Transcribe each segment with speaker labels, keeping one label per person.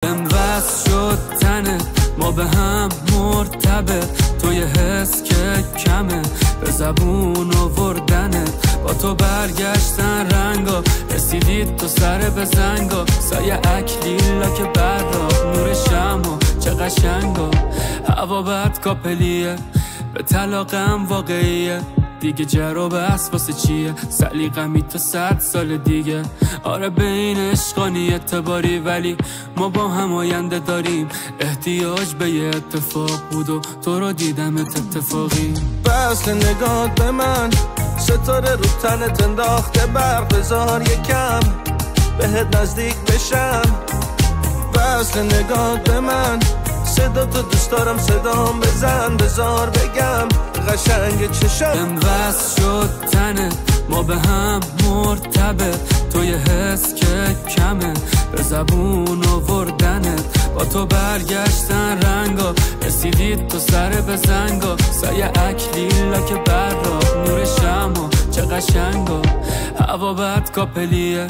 Speaker 1: وصل شد تنه ما به هم مرتبط، توی حس که کمه به زبون آوردنه، با تو برگشتن رنگا، رسیدید تو سر به زنگا، سایه اکلیلا که براق نور شما چه قشنگا، هوا بد کاپلیه به طلاقم واقعیه، دیگه جر و بس واسه چیه، سلیقمی تا 100 سال دیگه، آره بین عشقانی اعتباری، ولی ما با هم آینده داریم، احتیاج به یه اتفاق بود و تو رو دیدمت اتفاقی.
Speaker 2: وصل نگاه به من ستاره رو تنت انداخته برق، بذار یکم بهت نزدیک بشم. وصل نگاه به من صدا تو دوست دارم، صدام بزن بذار بگم قشنگ چشم.
Speaker 1: وصل شد تنه ما به هم مرتبط، توی حس که کمه به زبون آوردنه، با تو برگشتن رنگا، رسیدید تو سر به زنگا، سایه اکلیلا که براق نور شما چه قشنگا، هوا بد کاپلیه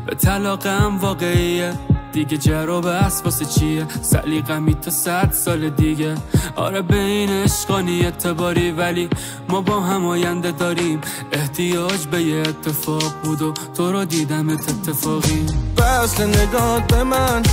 Speaker 1: به طلاقم واقعیه، دیگه جر و بس واسه چیه، سلیقمی تا 100 سال دیگه، آره بین عشقانی اعتباری، ولی ما با هم آینده داریم، احتیاج به یه اتفاق بود و تو رو دیدمت اتفاقی.
Speaker 2: وصل نگاه به من